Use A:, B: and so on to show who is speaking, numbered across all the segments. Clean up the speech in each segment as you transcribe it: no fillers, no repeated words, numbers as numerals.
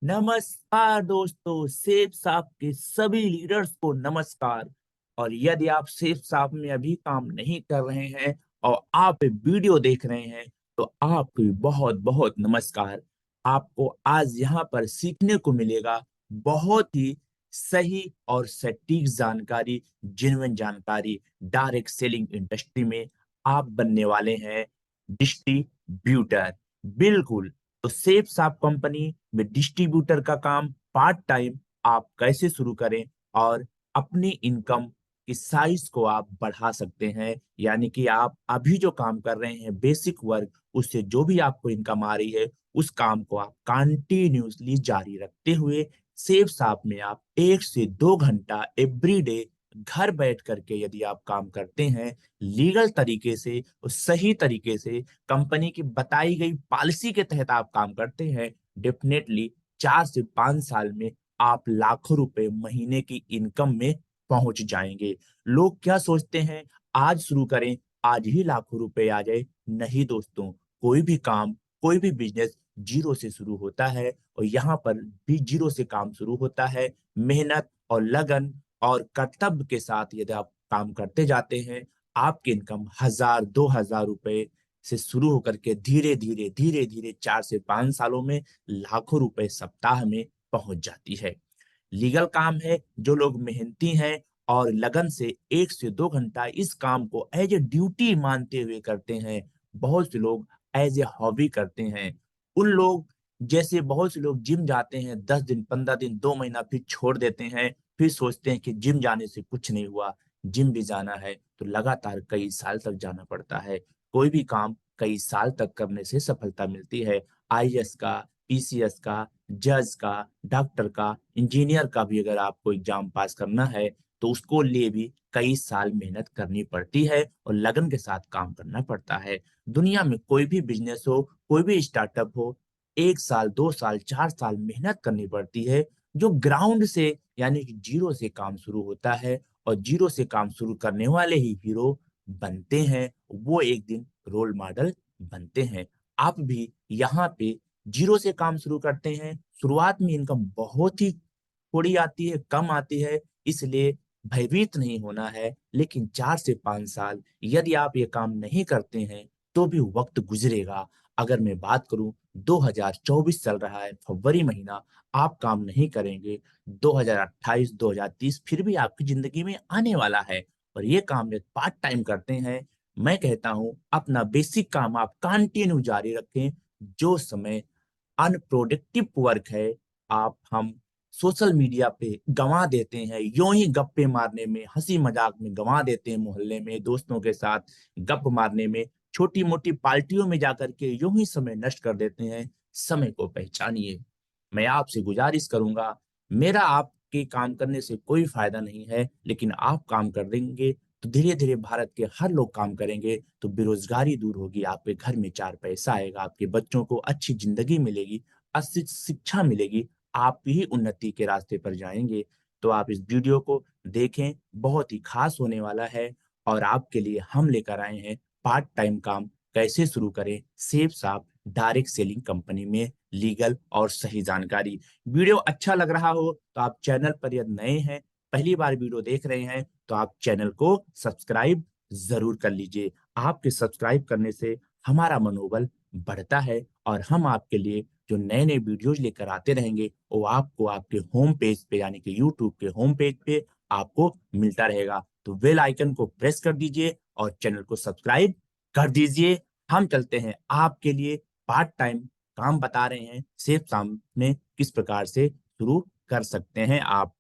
A: नमस्कार दोस्तों, safe shop के सभी लीडर्स को नमस्कार। और यदि आप सेफ साप में अभी काम नहीं कर रहे हैं और आप ये वीडियो देख रहे हैं तो आपको भी बहुत बहुत नमस्कार। आपको आज यहाँ पर सीखने को मिलेगा बहुत ही सही और सटीक जानकारी, जेन्युइन जानकारी। डायरेक्ट सेलिंग इंडस्ट्री में आप बनने वाले हैं डिस्ट्रीब्यूटर। बिल्कुल। तो सेफ साप कंपनी में डिस्ट्रीब्यूटर का काम पार्ट टाइम आप कैसे शुरू करें और अपनी इनकम की साइज को आप बढ़ा सकते हैं। यानी कि आप अभी जो काम कर रहे हैं बेसिक वर्क, उससे जो भी आपको इनकम आ रही है उस काम को आप कंटिन्यूसली जारी रखते हुए सेफ साप में आप 1 से 2 घंटा एवरी डे घर बैठ करके यदि आप काम करते हैं लीगल तरीके से और सही तरीके से, कंपनी की बताई गई पॉलिसी के तहत आप काम करते हैं, डेफिनेटली 4 से 5 साल में आप लाखों रुपए महीने की इनकम में पहुंच जाएंगे। लोग क्या सोचते हैं, आज शुरू करें आज ही लाखों रुपए आ जाए। नहीं दोस्तों, कोई भी काम, कोई भी बिजनेस जीरो से शुरू होता है और यहाँ पर भी जीरो से काम शुरू होता है। मेहनत और लगन और कर्तव्य के साथ यदि आप काम करते जाते हैं, आपकी इनकम 1,000 2,000 रुपए से शुरू होकर के धीरे धीरे 4 से 5 सालों में लाखों रुपए सप्ताह में पहुंच जाती है। लीगल काम है। जो लोग मेहनती हैं और लगन से 1 से 2 घंटा इस काम को एज ए ड्यूटी मानते हुए करते हैं, बहुत से लोग एज ए हॉबी करते हैं। उन लोग जैसे बहुत से लोग जिम जाते हैं 10 दिन 15 दिन 2 महीना फिर छोड़ देते हैं, फिर सोचते हैं कि जिम जाने से कुछ नहीं हुआ। जिम भी जाना है तो लगातार कई साल तक जाना पड़ता है। कोई भी काम कई साल तक करने से सफलता मिलती है। आईएएस का, पीसीएस का, जज का, डॉक्टर का, इंजीनियर का भी अगर आपको एग्जाम पास करना है तो उसको लिए भी कई साल मेहनत करनी पड़ती है और लगन के साथ काम करना पड़ता है। दुनिया में कोई भी बिजनेस हो, कोई भी स्टार्टअप हो, 1 साल 2 साल 4 साल मेहनत करनी पड़ती है। जो ग्राउंड से यानी कि जीरो से काम शुरू होता है और जीरो से काम शुरू करने वाले ही हीरो बनते हैं, वो एक दिन रोल मॉडल बनते हैं। आप भी यहाँ पे जीरो से काम शुरू करते हैं। शुरुआत में इनकम बहुत ही थोड़ी आती है, कम आती है, इसलिए भयभीत नहीं होना है। लेकिन 4 से 5 साल यदि आप ये काम नहीं करते हैं तो भी वक्त गुजरेगा। अगर मैं बात करूं, 2024 चल रहा है, फरवरी महीना, आप काम नहीं करेंगे, 2028 2030 फिर भी आपकी जिंदगी में आने वाला है। और ये काम एक पार्ट टाइम करते हैं। मैं कहता हूं अपना बेसिक काम आप कंटिन्यू जारी रखें। जो समय अनप्रोडक्टिव वर्क है, आप हम सोशल मीडिया पे गंवा देते हैं, यूं ही गप्पे मारने में, हंसी मजाक में गंवा देते हैं, मोहल्ले में दोस्तों के साथ गप मारने में, छोटी मोटी पार्टियों में जाकर के यूं ही समय नष्ट कर देते हैं। समय को पहचानिए। मैं आपसे गुजारिश करूंगा, मेरा आपके काम करने से कोई फायदा नहीं है, लेकिन आप काम कर देंगे तो धीरे धीरे भारत के हर लोग काम करेंगे तो बेरोजगारी दूर होगी, आपके घर में 4 पैसा आएगा, आपके बच्चों को अच्छी जिंदगी मिलेगी, अच्छी शिक्षा मिलेगी, आप ही उन्नति के रास्ते पर जाएंगे। तो आप इस वीडियो को देखें, बहुत ही खास होने वाला है। और आपके लिए हम लेकर आए हैं पार्ट टाइम काम कैसे शुरू करें safe shop direct selling company में, लीगल और सही जानकारी। वीडियो अच्छा लग रहा हो तो आप चैनल पर यदि नए हैं, पहली बार वीडियो देख रहे हैं, तो आप चैनल को सब्सक्राइब जरूर कर लीजिए। आपके सब्सक्राइब करने से हमारा मनोबल बढ़ता है और हम आपके लिए जो नए नए वीडियोज लेकर आते रहेंगे वो आपको आपके होम पेज पे यानी कि यूट्यूब के होम पेज पे आपको मिलता रहेगा। तो बेल आइकन को प्रेस कर दीजिए और चैनल को सब्सक्राइब कर दीजिए। हम चलते हैं आपके लिए पार्ट टाइम काम बता रहे हैं सेफ काम में किस प्रकार से शुरू कर सकते हैं आप।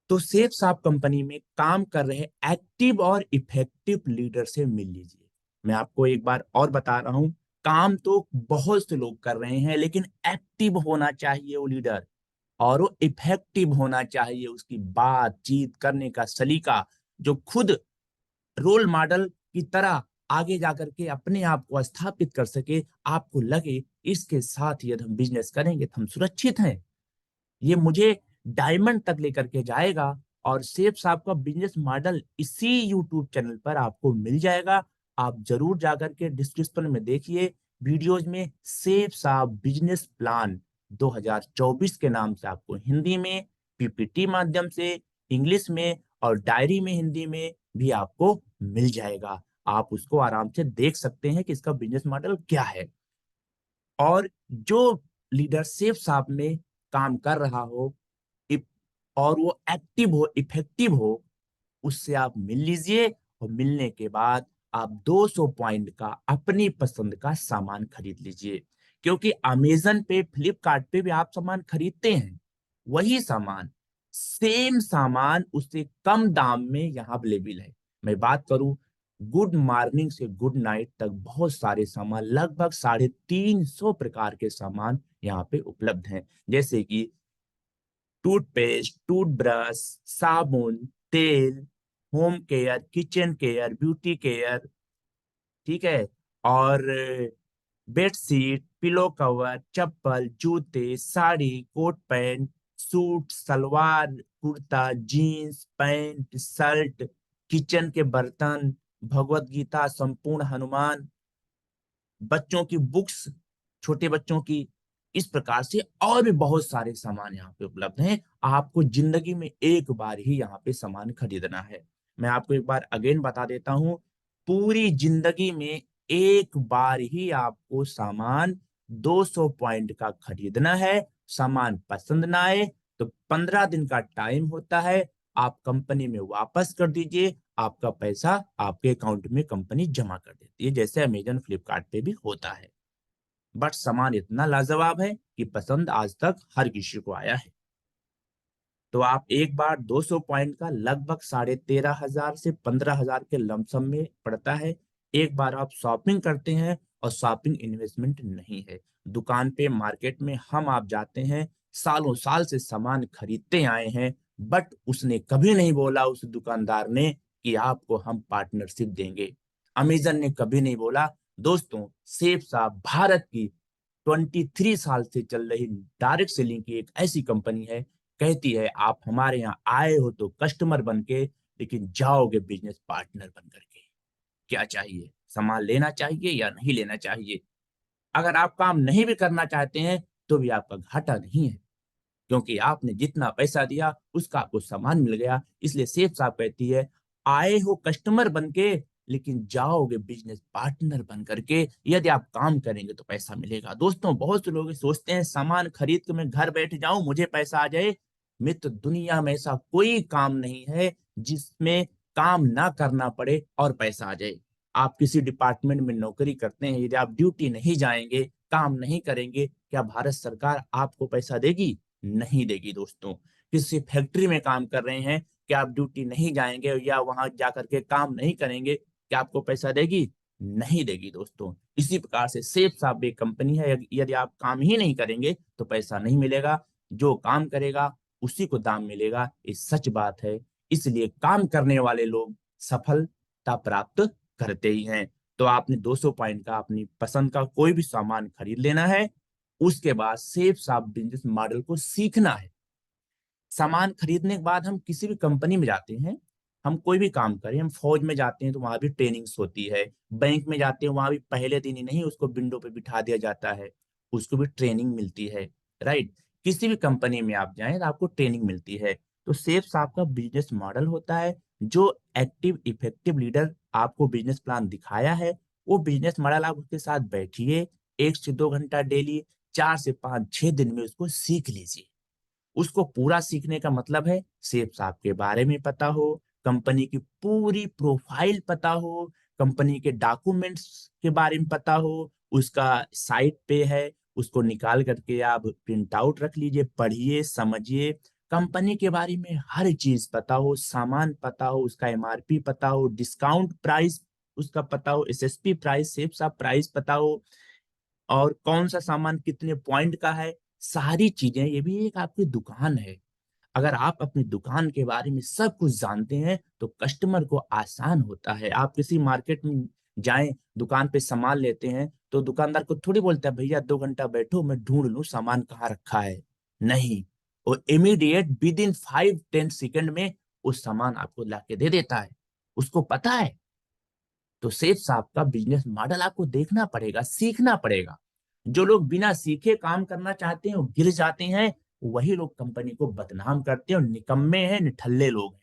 A: तो सेफ साप कंपनी में काम कर रहे एक्टिव और इफेक्टिव लीडर से मिल लीजिए। मैं आपको एक बार और बता रहा हूं, काम तो बहुत से लोग कर रहे हैं लेकिन एक्टिव होना चाहिए वो लीडर, और वो इफेक्टिव होना चाहिए उसकी बातचीत करने का सलीका, जो खुद रोल मॉडल की तरह आगे जाकर के अपने आप को स्थापित कर सके। आपको लगे इसके साथ यदि हम बिजनेस करेंगे तो हम सुरक्षित हैं, ये मुझे डायमंड तक लेकर के जाएगा। और सेफ साहब का बिजनेस मॉडल इसी यूट्यूब चैनल पर आपको मिल जाएगा। आप जरूर जाकर के डिस्क्रिप्शन में देखिए, वीडियोज में सेफ साफ बिजनेस प्लान 2024 के नाम से आपको हिंदी में, पीपीटी माध्यम से, इंग्लिश में और डायरी में हिंदी में भी आपको मिल जाएगा। आप उसको आराम से देख सकते हैं कि इसका बिजनेस मॉडल क्या है। और जो लीडर सेफ साफ में काम कर रहा हो और वो एक्टिव हो, इफेक्टिव हो, उससे आप मिल लीजिए और मिलने के बाद आप 200 पॉइंट का अपनी पसंद का सामान खरीद लीजिए। क्योंकि अमेजन पे, फ्लिपकार्ट पे भी आप सामान खरीदते हैं, वही सामान, सेम सामान उससे कम दाम में यहाँ अवेलेबल है। मैं बात करूं, गुड मॉर्निंग से गुड नाइट तक बहुत सारे सामान, लगभग 350 प्रकार के सामान यहाँ पे उपलब्ध हैं। जैसे कि टूथपेस्ट, टूथब्रश, साबुन, तेल, home care, kitchen care, beauty care, ठीक है, और बेडशीट, पिलो कवर, चप्पल, जूते, sari, coat pant, suit, salwar, kurta, jeans, pant, shirt, kitchen के बर्तन, भगवत गीता, संपूर्ण हनुमान, बच्चों की बुक्स, छोटे बच्चों की, इस प्रकार से और भी बहुत सारे सामान यहाँ पे उपलब्ध हैं। आपको जिंदगी में एक बार ही यहाँ पे सामान खरीदना है। मैं आपको एक बार अगेन बता देता हूँ, पूरी जिंदगी में एक बार ही आपको सामान 200 पॉइंट का खरीदना है। सामान पसंद ना आए तो 15 दिन का टाइम होता है, आप कंपनी में वापस कर दीजिए, आपका पैसा आपके अकाउंट में कंपनी जमा कर देती है, जैसे अमेजन फ्लिपकार्ट पे भी होता है। बट सामान इतना लाजवाब है कि पसंद आज तक हर किसी को आया है। तो आप एक बार 200 पॉइंट का लगभग 13,500 से 15,000 के लमसम में पड़ता है। एक बार आप शॉपिंग करते हैं, और शॉपिंग इन्वेस्टमेंट नहीं है। दुकान पे, मार्केट में हम आप जाते हैं, सालों साल से सामान खरीदते आए हैं, बट उसने कभी नहीं बोला, उस दुकानदार ने, कि आपको हम पार्टनरशिप देंगे। अमेजन ने कभी नहीं बोला। दोस्तों, सेफ साफ भारत की 23 साल से चल रही डायरेक्ट सेलिंग की एक ऐसी कंपनी है, कहती है आप हमारे यहाँ आए हो तो कस्टमर बन के, लेकिन जाओगे बिजनेस पार्टनर बन करके। क्या चाहिए, सामान लेना चाहिए या नहीं लेना चाहिए? अगर आप काम नहीं भी करना चाहते हैं तो भी आपका घाटा नहीं है, क्योंकि आपने जितना पैसा दिया उसका आपको सामान मिल गया। इसलिए सेफ साहब कहती है, आए हो कस्टमर बन के, लेकिन जाओगे बिजनेस पार्टनर बन करके। यदि आप काम करेंगे तो पैसा मिलेगा। दोस्तों, बहुत से लोग सोचते हैं सामान खरीद के मैं घर बैठ जाऊं, मुझे पैसा आ जाए। मित्र, दुनिया में ऐसा कोई काम नहीं है जिसमें काम ना करना पड़े और पैसा आ जाए। आप किसी डिपार्टमेंट में नौकरी करते हैं, यदि आप ड्यूटी नहीं जाएंगे, काम नहीं करेंगे, क्या भारत सरकार आपको पैसा देगी? नहीं देगी। दोस्तों, किसी फैक्ट्री में काम कर रहे हैं, क्या आप ड्यूटी नहीं जाएंगे या वहां जाकर के काम नहीं करेंगे, क्या आपको पैसा देगी? नहीं देगी। दोस्तों, इसी प्रकार से सेफ साफ एक कंपनी है, यदि आप काम ही नहीं करेंगे तो पैसा नहीं मिलेगा। जो काम करेगा उसी को दाम मिलेगा, ये सच बात है। इसलिए काम करने वाले लोग सफलता प्राप्त करते ही हैं। तो आपने 200 पॉइंट का अपनी पसंद का कोई भी सामान खरीद लेना है, उसके बाद सेफ साफ बिजनेस मॉडल को सीखना है। सामान खरीदने के बाद हम किसी भी कंपनी में जाते हैं, हम कोई भी काम करें, हम फौज में जाते हैं तो वहां भी ट्रेनिंग्स होती है, बैंक में जाते हैं वहां भी पहले दिन ही नहीं उसको विंडो पे बिठा दिया जाता है, उसको भी ट्रेनिंग मिलती है। राइट? किसी भी कंपनी में आप जाएं तो आपको ट्रेनिंग मिलती है। तो सेफ साफ का बिजनेस मॉडल होता है, जो एक्टिव इफेक्टिव लीडर आपको बिजनेस प्लान दिखाया है, वो बिजनेस मॉडल आप उसके साथ बैठिए, 1 से 2 घंटा डेली, 4 से 5 6 दिन में उसको सीख लीजिए। उसको पूरा सीखने का मतलब है सेफ साहब के बारे में पता हो, कंपनी की पूरी प्रोफाइल पता हो, कंपनी के डॉक्यूमेंट्स के बारे में पता हो, उसका साइट पे है, उसको निकाल करके आप प्रिंट आउट रख लीजिए, पढ़िए, समझिए। कंपनी के बारे में हर चीज पता हो, सामान पता हो, उसका एमआरपी पता हो, डिस्काउंट प्राइस उसका पता हो, एसएसपी प्राइस, सेफ साहब प्राइस पता हो, और कौन सा सामान कितने पॉइंट का है, सारी चीजें। ये भी एक आपकी दुकान है। अगर आप अपनी दुकान के बारे में सब कुछ जानते हैं तो कस्टमर को आसान होता है। आप किसी मार्केट में जाएं, दुकान पे सामान लेते हैं, तो दुकानदार को थोड़ी बोलता है भैया 2 घंटा बैठो मैं ढूंढ लूं सामान कहाँ रखा है। नहीं, वो इमीडिएट विद इन 5-10 सेकंड में उस सामान आपको लाके दे देता है। उसको पता है तो सेठ साहब का बिजनेस मॉडल आपको देखना पड़ेगा, सीखना पड़ेगा। जो लोग बिना सीखे काम करना चाहते हैं वो गिर जाते हैं, वही लोग कंपनी को बदनाम करते हैं और निकम्मे हैं, निठल्ले लोग हैं।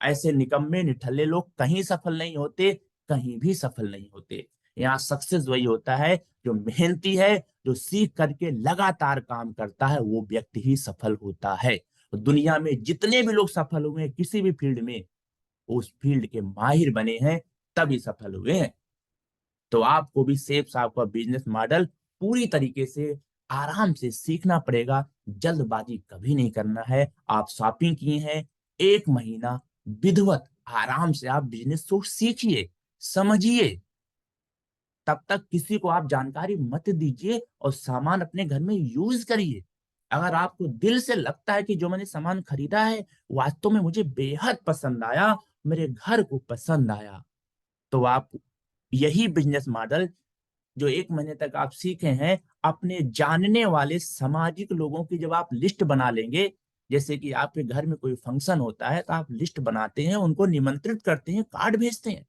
A: ऐसे निकम्मे निठल्ले लोग कहीं सफल नहीं होते, कहीं भी सफल नहीं होते। यहाँ सक्सेस वही होता है जो मेहनती है, जो सीख करके लगातार काम करता है, वो व्यक्ति ही सफल होता है। तो दुनिया में जितने भी लोग सफल हुए हैं किसी भी फील्ड में, उस फील्ड के माहिर बने हैं, तभी सफल हुए हैं। तो आपको भी सेठ साहब का बिजनेस मॉडल पूरी तरीके से आराम से सीखना पड़ेगा। जल्दबाजी कभी नहीं करना है। आप शॉपिंग किए हैं, 1 महीना विधिवत आराम से आप बिजनेस को सीखिए, समझिए। तब तक किसी को आप जानकारी मत दीजिए और सामान अपने घर में यूज करिए। अगर आपको दिल से लगता है कि जो मैंने सामान खरीदा है वास्तव में मुझे बेहद पसंद आया, मेरे घर को पसंद आया, तो आप यही बिजनेस मॉडल जो 1 महीने तक आप सीखे हैं, अपने जानने वाले सामाजिक लोगों की जब आप लिस्ट बना लेंगे, जैसे कि आपके घर में कोई फंक्शन होता है तो आप लिस्ट बनाते हैं, उनको निमंत्रित करते हैं, कार्ड भेजते हैं।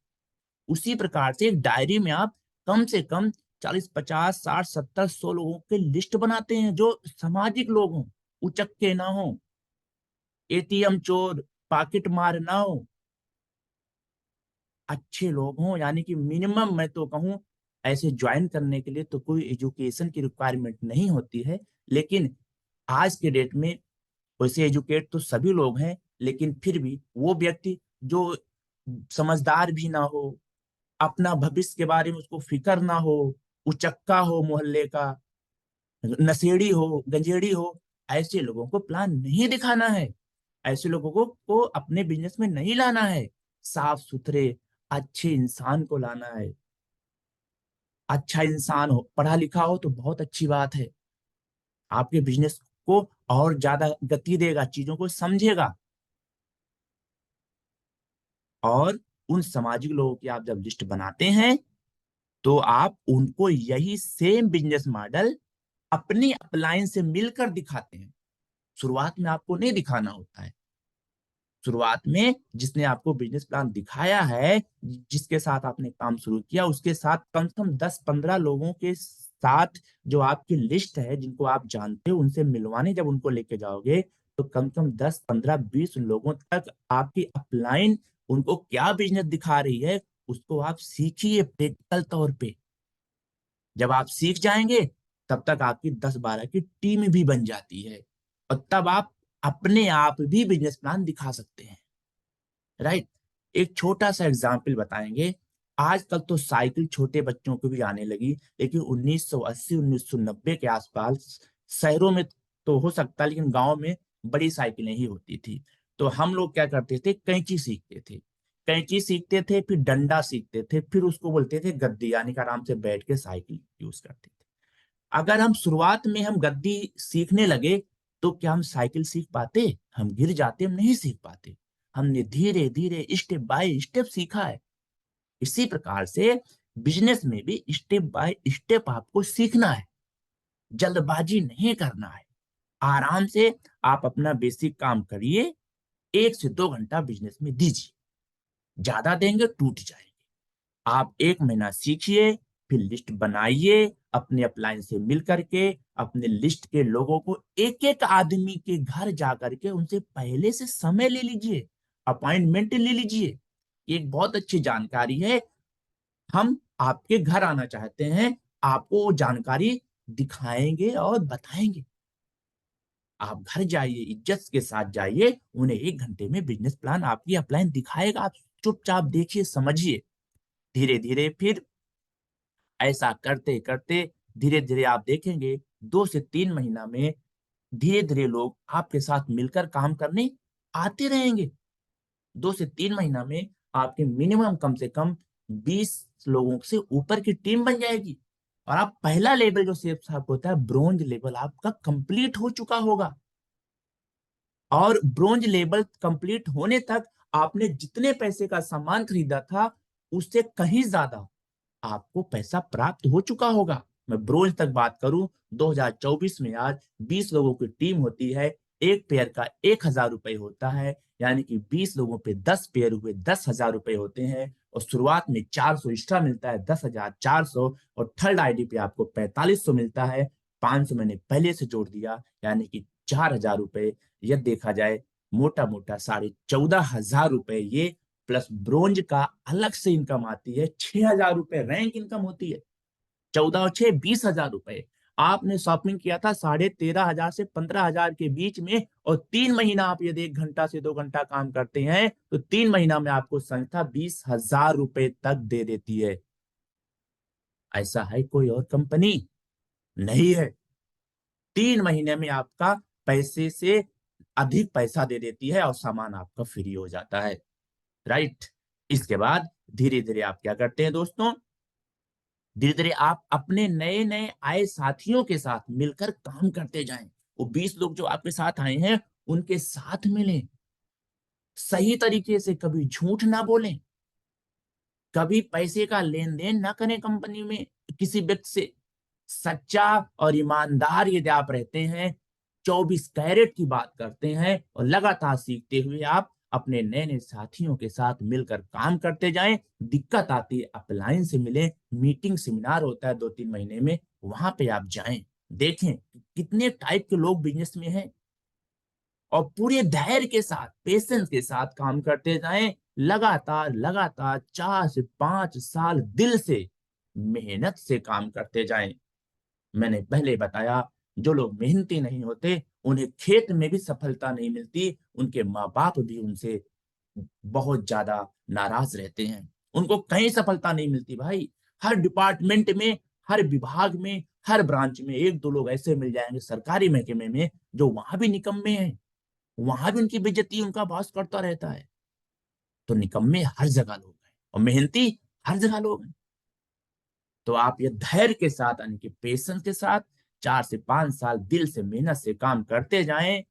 A: उसी प्रकार से एक डायरी में आप कम से कम 40, 50, 60, 70, 100 लोगों की लिस्ट बनाते हैं जो सामाजिक लोग हों, उचक्के ना हो, एटीएम चोर, पॉकेट मार ना हो, अच्छे लोग हों। यानी कि मिनिमम मैं तो कहूँ, ऐसे ज्वाइन करने के लिए तो कोई एजुकेशन की रिक्वायरमेंट नहीं होती है, लेकिन आज के डेट में वैसे एजुकेट तो सभी लोग हैं, लेकिन फिर भी वो व्यक्ति जो समझदार भी ना हो, अपना भविष्य के बारे में उसको फिक्र ना हो, उचक्का हो, मोहल्ले का नशेड़ी हो, गंजेड़ी हो, ऐसे लोगों को प्लान नहीं दिखाना है। ऐसे लोगों को अपने बिजनेस में नहीं लाना है। साफ सुथरे अच्छे इंसान को लाना है। अच्छा इंसान हो, पढ़ा लिखा हो तो बहुत अच्छी बात है, आपके बिजनेस को और ज्यादा गति देगा, चीजों को समझेगा। और उन सामाजिक लोगों की आप जब लिस्ट बनाते हैं तो आप उनको यही सेम बिजनेस मॉडल अपनी अपलाइन से मिलकर दिखाते हैं। शुरुआत में आपको नहीं दिखाना होता है। शुरुआत में जिसने आपको बिजनेस प्लान दिखाया है, जिसके साथ आपने काम शुरू किया, उसके साथ कम से कम 10-15 लोगों के साथ जो आपकी लिस्ट है, जिनको आप जानते हो, उनसे मिलवाने जब उनको लेके जाओगे तो कम से कम 10, 15, 20 लोगों तक आपकी अपलाइन उनको क्या बिजनेस दिखा रही है उसको आप सीखिए प्रैक्टिकल तौर पे। जब आप सीख जाएंगे तब तक आपकी 10-12 की टीम भी बन जाती है, और तब आप अपने आप भी बिजनेस प्लान दिखा सकते हैं। राइट। एक छोटा सा एग्जाम्पल बताएंगे। आजकल तो साइकिल छोटे बच्चों को भी आने लगी, लेकिन 1980 1990 के आसपास शहरों में तो हो सकता है, लेकिन गांव में बड़ी साइकिलें ही होती थी। तो हम लोग क्या करते थे, कैंची सीखते थे। कैंची सीखते थे, फिर डंडा सीखते थे, फिर उसको बोलते थे गद्दी, यानी कि आराम से बैठ के साइकिल यूज करते थे। अगर हम शुरुआत में हम गद्दी सीखने लगे तो क्या हम साइकिल सीख पाते? हम गिर जाते, हम नहीं सीख पाते। हमने धीरे धीरे स्टेप बाय स्टेप सीखा है। इसी प्रकार से बिजनेस में भी स्टेप बाय स्टेप आपको सीखना है, जल्दबाजी नहीं करना है। आराम से आप अपना बेसिक काम करिए, 1 से 2 घंटा बिजनेस में दीजिए, ज्यादा देंगे टूट जाएंगे। आप 1 महीना सीखिए, फिर लिस्ट बनाइए, अपने अपलाइन से मिल करके अपने लिस्ट के लोगों को एक एक आदमी के घर जा करके उनसे पहले से समय ले लीजिए, अपॉइंटमेंट ले लीजिए। एक बहुत अच्छी जानकारी है, हम आपके घर आना चाहते हैं, आपको वो जानकारी दिखाएंगे और बताएंगे। आप घर जाइए, इज्जत के साथ जाइए, उन्हें 1 घंटे में बिजनेस प्लान आपकी अपलाइन दिखाएगा, आप चुपचाप देखिए, समझिए। धीरे धीरे फिर ऐसा करते करते धीरे धीरे आप देखेंगे 2 से 3 महीना में धीरे धीरे लोग आपके साथ मिलकर काम करने आते रहेंगे। 2 से 3 महीना में आपके मिनिमम कम से कम 20 लोगों से ऊपर की टीम बन जाएगी, और आप पहला लेवल जो सेफ साहब होता है, ब्रोंज लेवल आपका कंप्लीट हो चुका होगा। और ब्रोंज लेवल कंप्लीट होने तक आपने जितने पैसे का सामान खरीदा था उससे कहीं ज्यादा आपको पैसा प्राप्त हो चुका होगा। मैं ब्रोंज तक बात करूं, 2024 में आज 20 लोगों की टीम होती है, एक पेयर का 1,000 रुपए होता है, यानी कि 20 लोगों पे 10 पेयर हुए 10,000 रुपए होते हैं। और शुरुआत में 400 एक्स्ट्रा मिलता है 10,400, और थर्ड आईडी पे आपको 4500 मिलता है। 500 मैंने पहले से जोड़ दिया, यानी कि 4,000 रुपए। यह देखा जाए मोटा मोटा 14,500 रुपए ये, प्लस ब्रोंज का अलग से इनकम आती है 6,000 रुपए रैंक इनकम होती है। 14 और 6 20,000 रुपए। आपने शॉपिंग किया था 13,500 से 15,000 के बीच में, और 3 महीना आप यदि 1 घंटा से 2 घंटा काम करते हैं तो 3 महीना में आपको संस्था 20,000 रुपए तक दे देती है। ऐसा है कोई और कंपनी? नहीं है। 3 महीने में आपका पैसे से अधिक पैसा दे देती है और सामान आपका फ्री हो जाता है। राइट। इसके बाद धीरे धीरे आप क्या करते हैं दोस्तों, धीरे धीरे आप अपने नए नए आए साथियों के साथ मिलकर काम करते जाएं। वो 20 लोग जो आपके साथ आए हैं उनके साथ मिलें, सही तरीके से, कभी झूठ ना बोलें, कभी पैसे का लेन देन ना करें कंपनी में किसी व्यक्ति से। सच्चा और ईमानदार यदि आप रहते हैं, 24 कैरेट की बात करते हैं और लगातार सीखते हुए आप अपने नए नए साथियों के साथ मिलकर काम करते जाएं। दिक्कत आती है अपलाइन से मिले, मीटिंग सेमिनार होता है 2-3 महीने में, वहां पे आप जाएं, देखें कितने टाइप के लोग बिजनेस में हैं, और पूरे धैर्य के साथ, पेशेंस के साथ काम करते जाएं। लगातार लगातार 4 से 5 साल दिल से मेहनत से काम करते जाएं। मैंने पहले बताया, जो लोग मेहनती नहीं होते उन्हें खेत में भी सफलता नहीं मिलती, उनके माँ बाप भी उनसे बहुत ज्यादा नाराज रहते हैं, उनको कहीं सफलता नहीं मिलती भाई। हर डिपार्टमेंट में, हर विभाग में, हर ब्रांच में 1-2 लोग ऐसे मिल जाएंगे सरकारी महकमे में जो वहां भी निकम्मे हैं, वहां भी उनकी बेइज्जती उनका बॉस करता रहता है। तो निकम्मे हर जगह लोग हैं और मेहनती हर जगह लोग हैं। तो आप ये धैर्य के साथ, यानी कि पेशेंस के साथ 4 से 5 साल दिल से मेहनत से काम करते जाएं।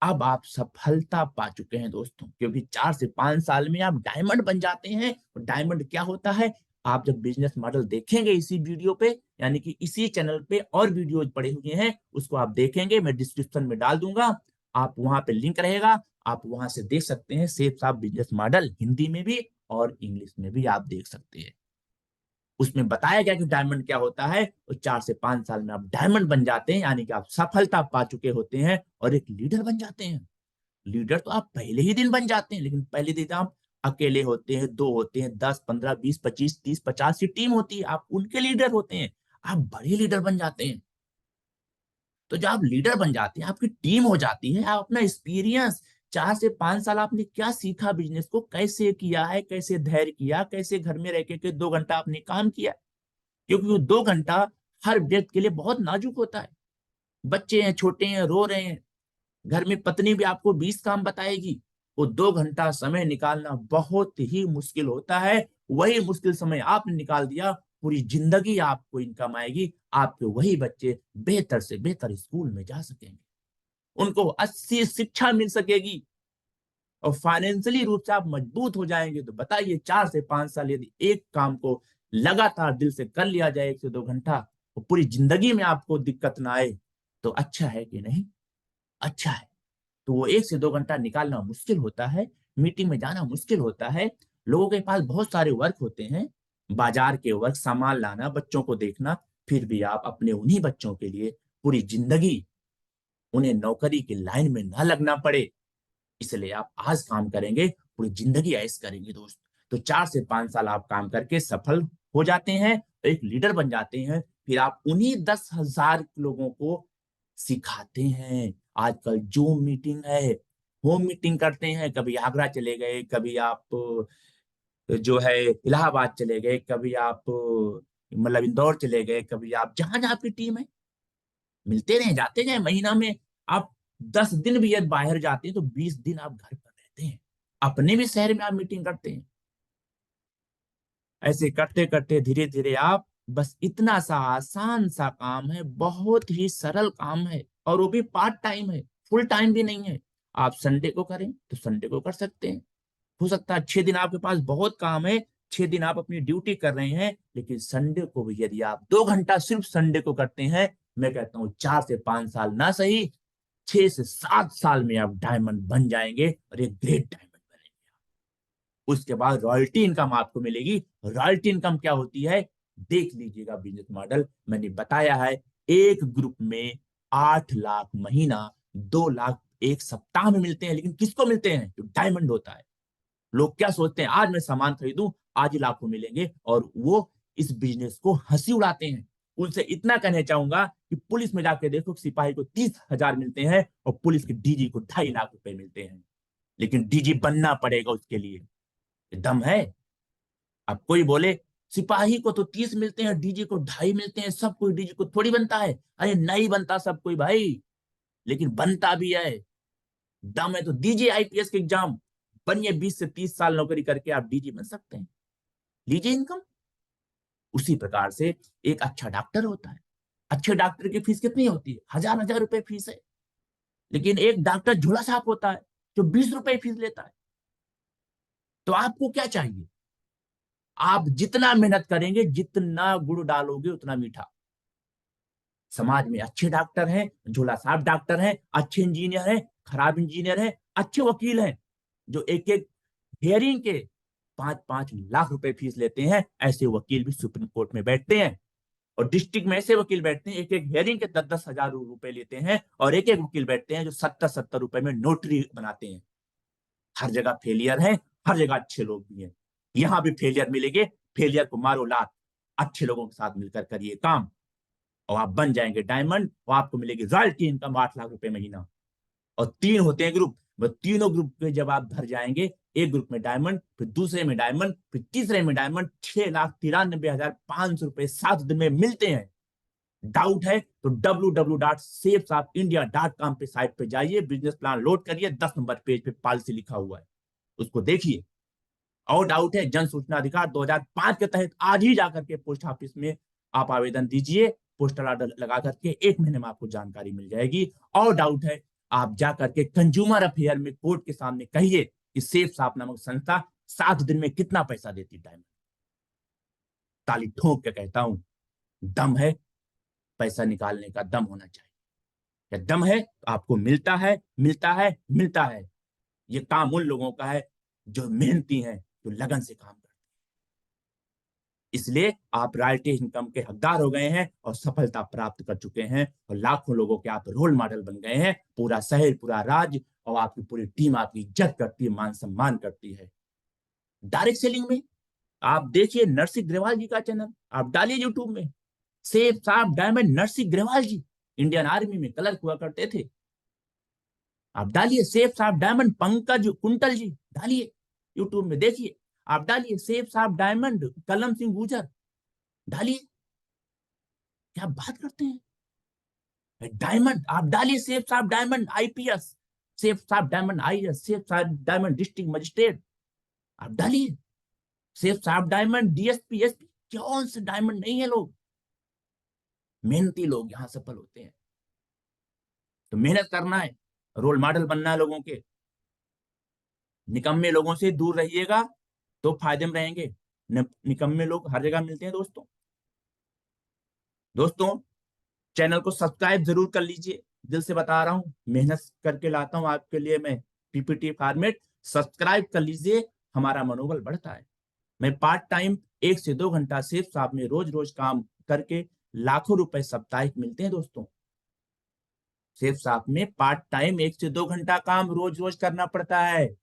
A: अब आप सफलता पा चुके हैं दोस्तों, क्योंकि 4 से 5 साल में आप डायमंड बन जाते हैं। और डायमंड क्या होता है, आप जब बिजनेस मॉडल देखेंगे इसी वीडियो पे, यानी कि इसी चैनल पे और वीडियोज पड़े हुए हैं, उसको आप देखेंगे, मैं डिस्क्रिप्शन में डाल दूंगा, आप वहां पे लिंक रहेगा, आप वहां से देख सकते हैं सेफ साफ बिजनेस मॉडल, हिंदी में भी और इंग्लिश में भी आप देख सकते हैं। उसमें बताया गया कि डायमंड क्या होता है, और 4 से 5 साल में आप डायमंड बन जाते हैं, यानी कि आप सफलता पा चुके होते हैं और एक लीडर बन जाते हैं। लीडर तो आप पहले ही दिन बन जाते हैं, लेकिन पहले दिन आप अकेले होते हैं, 2 होते हैं, 10, 15, 20, 25, 30, 50 की टीम होती है, आप उनके लीडर होते हैं, आप बड़े लीडर बन जाते हैं। तो जब आप लीडर बन जाते हैं, आपकी टीम हो जाती है, आप अपना एक्सपीरियंस, 4 से 5 साल आपने क्या सीखा, बिजनेस को कैसे किया है, कैसे धैर्य किया, कैसे घर में रह के 2 घंटा आपने काम किया, क्योंकि वो 2 घंटा हर व्यक्ति के लिए बहुत नाजुक होता है। बच्चे हैं, छोटे हैं, रो रहे हैं, घर में पत्नी भी आपको 20 काम बताएगी, वो 2 घंटा समय निकालना बहुत ही मुश्किल होता है। वही मुश्किल समय आपने निकाल दिया, पूरी जिंदगी आपको इनकम आएगी, आपके वही बच्चे बेहतर से बेहतर स्कूल में जा सकेंगे, उनको अच्छी शिक्षा मिल सकेगी, और फाइनेंशियली रूप से आप मजबूत हो जाएंगे। तो बताइए, 4 से 5 साल यदि एक काम को लगातार दिल से कर लिया जाए 1 से 2 घंटा, तो पूरी जिंदगी में आपको दिक्कत ना आए, तो अच्छा है कि नहीं? अच्छा है। तो वो 1 से 2 घंटा निकालना मुश्किल होता है, मीटिंग में जाना मुश्किल होता है, लोगों के पास बहुत सारे वर्क होते हैं, बाजार के वर्क, सामान लाना, बच्चों को देखना, फिर भी आप अपने उन्हीं बच्चों के लिए पूरी जिंदगी उन्हें नौकरी की लाइन में ना लगना पड़े, इसलिए आप आज काम करेंगे, पूरी जिंदगी ऐश करेंगे दोस्त। तो 4 से 5 साल आप काम करके सफल हो जाते हैं, एक लीडर बन जाते हैं, फिर आप उन्हीं 10,000 लोगों को सिखाते हैं। आजकल जूम मीटिंग है, होम मीटिंग करते हैं, कभी आगरा चले गए, कभी आप जो है इलाहाबाद चले गए, कभी आप मतलब इंदौर चले गए, कभी आप जहां जहां आपकी टीम है, मिलते रहे, जाते गए। महीना में आप 10 दिन भी यदि बाहर जाते हैं तो 20 दिन आप घर पर रहते हैं, अपने भी शहर में आप मीटिंग करते हैं। ऐसे करते करते धीरे धीरे आप, बस इतना सा आसान सा काम है, बहुत ही सरल काम है, और वो भी पार्ट टाइम है, फुल टाइम भी नहीं है। आप संडे को करें तो संडे को कर सकते हैं। हो सकता है 6 दिन आपके पास बहुत काम है, 6 दिन आप अपनी ड्यूटी कर रहे हैं, लेकिन संडे को भी यदि आप 2 घंटा सिर्फ संडे को करते हैं, मैं कहता हूँ 4 से 5 साल ना सही, 6 से 7 साल में आप डायमंड बन जाएंगे, और एक ग्रेट डायमंड बनेंगे। उसके बाद रॉयल्टी इनकम आपको मिलेगी। रॉयल्टी इनकम क्या होती है, देख लीजिएगा बिजनेस मॉडल मैंने बताया है। एक ग्रुप में 8 लाख महीना, 2 लाख एक सप्ताह में मिलते हैं। लेकिन किसको मिलते हैं, जो डायमंड होता है। लोग क्या सोचते हैं, आज मैं सामान खरीदूं, आज ही लाखों मिलेंगे, और वो इस बिजनेस को हंसी उड़ाते हैं। उनसे इतना कहना चाहूंगा कि पुलिस में जाके देखो, सिपाही को 30,000 मिलते हैं और पुलिस के डीजी को 2.5 लाख रुपए मिलते हैं। लेकिन डीजी बनना पड़ेगा उसके लिए, दम है। अब कोई बोले सिपाही को तो 30 मिलते हैं, डीजी को 2.5 मिलते हैं, सब कोई डीजी को थोड़ी बनता है। अरे नहीं बनता सब कोई भाई, लेकिन बनता भी है। दम है तो दीजिए आईपीएस के एग्जाम, बनिए, 20 से 30 साल नौकरी करके आप डीजी बन सकते हैं, लीजिए इनकम। उसी प्रकार से एक अच्छा डॉक्टर होता है। अच्छे डॉक्टर की फीस कितनी होती है, 1,000 1,000 रुपए फीस है। लेकिन एक डॉक्टर झोला छाप होता है जो 20 रुपए फीस लेता है। तो आपको क्या चाहिए, आप जितना मेहनत करेंगे, जितना गुड़ डालोगे उतना मीठा। समाज में अच्छे डॉक्टर हैं, झोला छाप डॉक्टर हैं, अच्छे इंजीनियर हैं, खराब इंजीनियर हैं, अच्छे वकील हैं, जो एक एक हियरिंग के 5-5 लाख रुपए फीस लेते हैं। ऐसे वकील भी सुप्रीम कोर्ट में बैठते हैं। और डिस्ट्रिक्ट में ऐसे वकील बैठते हैं, एक एक हियरिंग के 10-10 हजार रुपए लेते हैं। और एक एक वकील बैठते हैं जो 70-70 रुपए में नोटरी बनाते हैं। हर जगह फेलियर है, हर जगह अच्छे लोग भी हैं। यहां भी फेलियर मिलेंगे, फेलियर को मारो लात, अच्छे लोगों के साथ मिलकर करिए काम, और आप बन जाएंगे डायमंड, और आपको मिलेगी रॉयल्टी इनकम 8 लाख रुपए महीना। और 3 होते हैं ग्रुप, वो तीनों ग्रुप के जब आप भर जाएंगे, एक ग्रुप में डायमंड, फिर दूसरे में डायमंड, फिर तीसरे में डायमंड, 6,93,500 रुपए 7 दिन में मिलते हैं। डाउट है तो www.safesoffindia.com पे साइट पे जाइए, बिजनेस प्लान लोड करिए, 10 नंबर पेज पे पॉलिसी लिखा हुआ है, उसको देखिए। और डाउट है, जन सूचना अधिकार 2005 के तहत आज ही जाकर के पोस्ट ऑफिस में आप आवेदन दीजिए, पोस्टल ऑर्डर लगा करके 1 महीने में आपको जानकारी मिल जाएगी। और डाउट है, आप जाकर के कंज्यूमर अफेयर में कोर्ट के सामने कहिए कि सेफ साफ नामक संस्था 7 दिन में कितना पैसा देती टाइम। ताली ठोक के कहता हूं, दम है, पैसा निकालने का दम होना चाहिए। या दम है तो आपको मिलता है, मिलता है, मिलता है। ये काम उन लोगों का है जो मेहनती हैं, जो लगन से काम करते हैं। इसलिए आप रॉयल्टी इनकम के हकदार हो गए हैं और सफलता प्राप्त कर चुके हैं, और लाखों लोगों के आप रोल मॉडल बन गए हैं। पूरा शहर, पूरा राज्य और आपकी पूरी टीम आपकी इज्जत करती है, मान सम्मान करती है। डायरेक्ट सेलिंग में आप देखिए नरसिंह ग्रेवाल जी का चैनल, आप डालिए यूट्यूब में, सेफ साफ डायमंड नरसिंह ग्रेवाल जी, इंडियन आर्मी में क्लर्क हुआ करते थे। आप डालिए सेफ साफ डायमंड पंकज कुंटल जी, डालिए यूट्यूब में देखिए। आप डालिए सेफ साफ डायमंड कलम सिंह गुजर, डालिए। क्या बात करते हैं, डायमंड आप डालिए, सेफ साफ डायमंड आईपीएस, सेफ साफ डायमंड आईएएस, सेफ साफ डायमंड डिस्ट्रिक्ट मजिस्ट्रेट, आप डालिए। सेफ साफ डायमंड डीएसपी एसपी, कौन से डायमंड नहीं है लोग। मेहनती लोग यहां सफल होते हैं। तो मेहनत करना है, रोल मॉडल बनना है लोगों के। निकम्मे लोगों से दूर रहिएगा तो फायदे में रहेंगे। निकम्मे लोग हर जगह मिलते हैं दोस्तों। दोस्तों, चैनल को सब्सक्राइब जरूर कर लीजिए, दिल से बता रहा हूं, मेहनत करके लाता हूं आपके लिए मैं पीपीटी फॉर्मेट। सब्सक्राइब कर लीजिए, हमारा मनोबल बढ़ता है। मैं पार्ट टाइम 1 से 2 घंटा सेफ साहब में रोज रोज काम करके लाखों रुपए साप्ताहिक मिलते हैं दोस्तों। सेफ साहब में पार्ट टाइम 1 से 2 घंटा काम रोज रोज करना पड़ता है।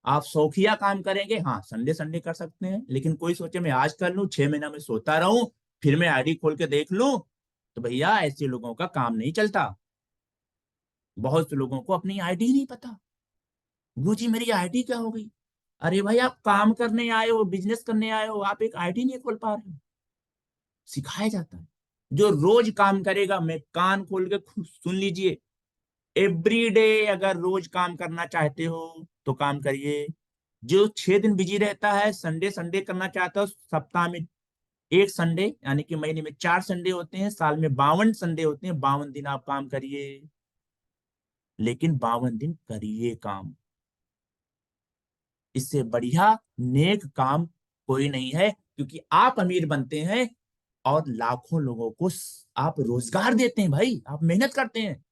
A: आप शौकिया काम करेंगे, हाँ संडे संडे कर सकते हैं, लेकिन कोई सोचे मैं आज कर लूं, 6 महीना में सोता रहूं, फिर मैं आईडी खोल के देख लूं, तो भैया ऐसे लोगों का काम नहीं चलता। बहुत से लोगों को अपनी आईडी नहीं पता, वो जी मेरी आईडी क्या हो गई। अरे भाई, आप काम करने आए हो, बिजनेस करने आए हो, आप एक आईडी नहीं खोल पा रहे हो। सिखाया जाता है। जो रोज काम करेगा, मैं कान खोल के सुन लीजिए, एवरी डे अगर रोज काम करना चाहते हो तो काम करिए। जो 6 दिन बिजी रहता है, संडे संडे करना चाहता हो, सप्ताह में एक संडे, यानी कि महीने में 4 संडे होते हैं, साल में 52 संडे होते हैं, 52 दिन आप काम करिए। लेकिन 52 दिन करिए काम, इससे बढ़िया नेक काम कोई नहीं है। क्योंकि आप अमीर बनते हैं और लाखों लोगों को आप रोजगार देते हैं भाई, आप मेहनत करते हैं।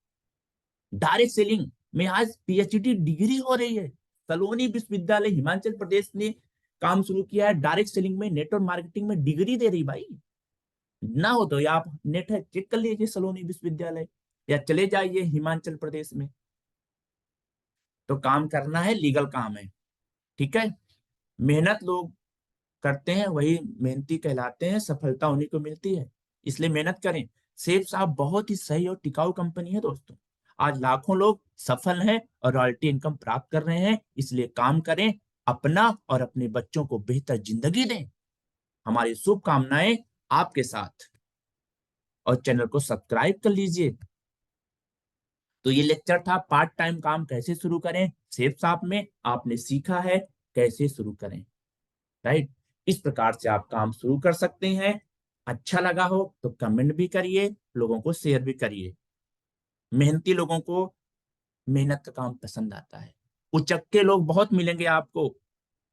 A: डायरेक्ट सेलिंग में आज पीएचडी डिग्री हो रही है, सलोनी विश्वविद्यालय हिमाचल प्रदेश ने काम शुरू किया है डायरेक्ट सेलिंग में, नेटवर्क मार्केटिंग में डिग्री दे रही भाई। ना हो तो या आप नेट है चेक कर लीजिए सलोनी विश्वविद्यालय, या चले जाइए हिमाचल प्रदेश में। तो काम करना है, लीगल काम है, ठीक है। मेहनत लोग करते हैं वही मेहनती कहलाते हैं, सफलता उन्हीं को मिलती है, इसलिए मेहनत करें। सेफ साहब बहुत ही सही और टिकाऊ कंपनी है दोस्तों। आज लाखों लोग सफल हैं और रॉयल्टी इनकम प्राप्त कर रहे हैं, इसलिए काम करें, अपना और अपने बच्चों को बेहतर जिंदगी दें। हमारी शुभकामनाएं आपके साथ, और चैनल को सब्सक्राइब कर लीजिए। तो ये लेक्चर था पार्ट टाइम काम कैसे शुरू करें सेफ साहब में, आपने सीखा है कैसे शुरू करें, राइट। इस प्रकार से आप काम शुरू कर सकते हैं। अच्छा लगा हो तो कमेंट भी करिए, लोगों को शेयर भी करिए। मेहनती लोगों को मेहनत का काम पसंद आता है। उचक्के लोग बहुत मिलेंगे आपको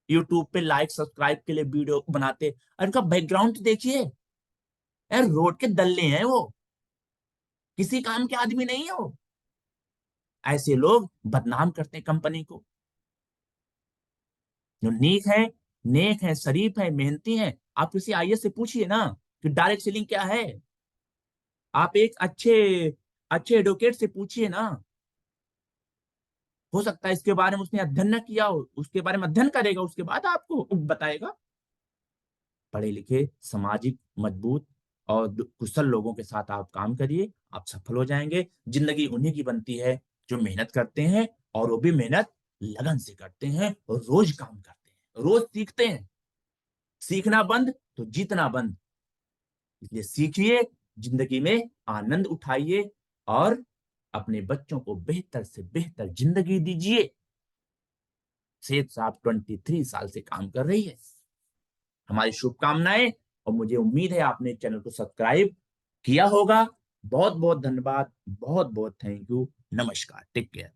A: यूट्यूब पे लाइक सब्सक्राइब के लिए वीडियो बनाते, और इनका बैकग्राउंड देखिए यार, रोड के दल्ले हैं वो, किसी काम के आदमी नहीं है वो। ऐसे लोग बदनाम करते हैं कंपनी को। जो नेक है, शरीफ है, मेहनती है, आप किसी आईएएस से पूछिए ना कि डायरेक्ट सेलिंग क्या है। आप एक अच्छे अच्छे एडवोकेट से पूछिए ना, हो सकता है इसके बारे में उसने अध्ययन न किया हो, उसके बारे में अध्ययन करेगा, उसके बाद आपको बताएगा। पढ़े लिखे, सामाजिक, मजबूत और कुशल लोगों के साथ आप काम करिए, आप सफल हो जाएंगे। जिंदगी उन्हीं की बनती है जो मेहनत करते हैं, और वो भी मेहनत लगन से करते हैं, और रोज काम करते हैं, रोज सीखते हैं। सीखना बंद तो जीतना बंद, इसलिए सीखिए, जिंदगी में आनंद उठाइए, और अपने बच्चों को बेहतर से बेहतर जिंदगी दीजिए। सेठ साहब 23 साल से काम कर रही है। हमारी शुभकामनाएं, और मुझे उम्मीद है आपने चैनल को सब्सक्राइब किया होगा। बहुत बहुत धन्यवाद, बहुत बहुत थैंक यू, नमस्कार, टेक केयर।